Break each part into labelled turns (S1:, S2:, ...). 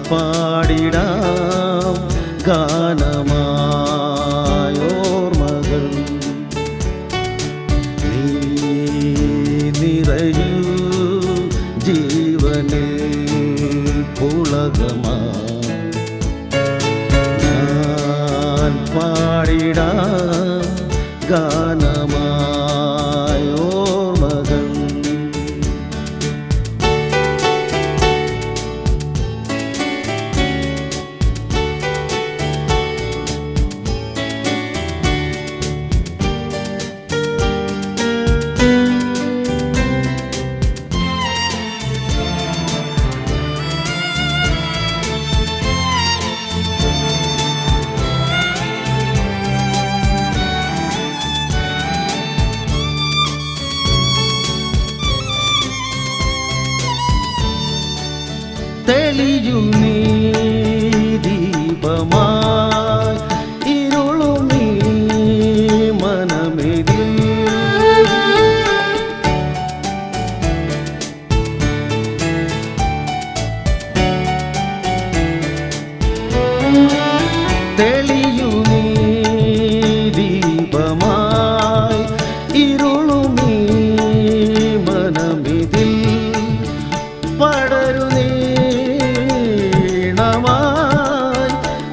S1: പാടിടാം ഗാനമായോർമകൾ നീ നിറയൂ ജീവനിൽ പുളകമാ ഞാൻ പാടിടാം ഗാനമായോർമകൾ തെളിയു നീ ദീപമായി ഇരുളു നീ മനമെതിൽ തെളിയു നീ ദീപമായി ഇരുളു നീ മനമെതിൽ പടരു നീ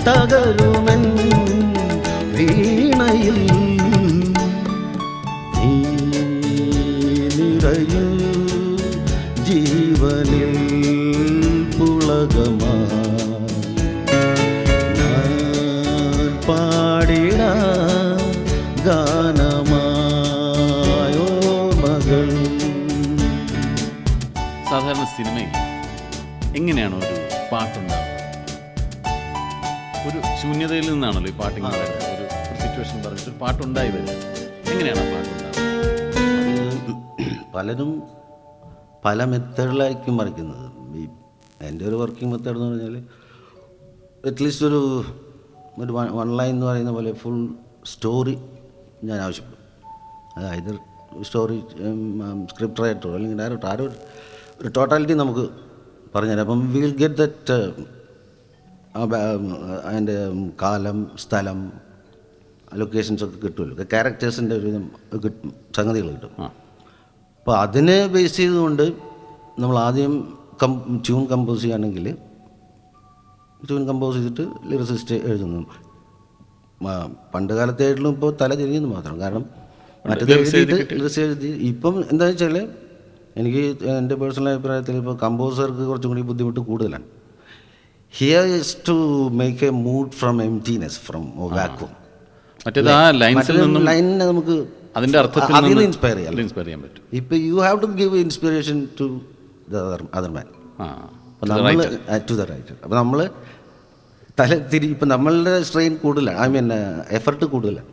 S1: തകരുമൻ വീണയിൽ നീ നിറയൂ ജീവനിൽ പുളകമാ ഞാൻ പാടിടാ ഗാനമായോ മകൾ.
S2: സാധാരണ സിനിമയിൽ എങ്ങനെയാണോ ഒരു പാട്ടുണ്ടാവുക? ഒരു ശൂന്യതയിൽ നിന്നാണല്ലോ ഈ പാട്ടിങ്ങനെ വരുന്നത്. ഒരു സിറ്റുവേഷൻ പറഞ്ഞിട്ട് ഒരു പാട്ടുണ്ടായി വരുന്നത്. എങ്ങനെയാണ് ആ പാട്ടുണ്ടാവുക?
S1: പലരും പല മെത്തേഡിലായിരിക്കും വരയ്ക്കുന്നത്. എൻ്റെ ഒരു വർക്കിംഗ് മെത്തേഡ് എന്ന് പറഞ്ഞാൽ അറ്റ്ലീസ്റ്റ് ഒരു വൺ ലൈൻ എന്ന് പറയുന്ന പോലെ ഫുൾ സ്റ്റോറി ഞാൻ ആവശ്യപ്പെടും. അതായത് സ്റ്റോറി സ്ക്രിപ്റ്റ് റൈറ്ററോ അല്ലെങ്കിൽ ഡയറക്ടർ ആരോ ഒരു ടോട്ടാലിറ്റി നമുക്ക് പറഞ്ഞുതരാം. അപ്പം വിൽ ഗെറ്റ് ദറ്റ് അതിൻ്റെ കാലം, സ്ഥലം, ലൊക്കേഷൻസൊക്കെ കിട്ടുമല്ലോ. ക്യാരക്ടേഴ്സിൻ്റെ ഒരു സംഗതികൾ കിട്ടും. അപ്പോൾ അതിനെ ബേസ് ചെയ്തുകൊണ്ട് നമ്മൾ ആദ്യം ട്യൂൺ കമ്പോസ് ചെയ്യുകയാണെങ്കിൽ ട്യൂൺ കമ്പോസ് ചെയ്തിട്ട് ലിറിസിസ്റ്റ് എഴുതുന്നു. പണ്ട് കാലത്തായിട്ടും ഇപ്പോൾ തല തിരിഞ്ഞെന്ന് മാത്രം. കാരണം മറ്റേത് എഴുതിയിട്ട് ലിറിക്സ് എഴുതി. ഇപ്പം എന്താണെന്ന് വെച്ചാൽ എനിക്ക് എൻ്റെ പേഴ്സണൽ അഭിപ്രായത്തിൽ ഇപ്പോൾ കമ്പോസർക്ക് കുറച്ചും കൂടി ബുദ്ധിമുട്ട് കൂടുതലാണ്. Here is to make a mood from emptiness, from a vacuum. ലൈനിനെ നമുക്ക് അതിൻ്റെ അർത്ഥത്തിൽ നിന്ന് ഇൻസ്പയർ ചെയ്യാൻ പറ്റും. ഇപ്പോൾ you have to give inspiration to the other man, to the writer. അപ്പോൾ നമ്മൾ ഇപ്പം നമ്മളുടെ സ്ട്രെയിൻ കൂടുതലാണ്, ഐ മീൻ എഫർട്ട് കൂടുതലാണ്.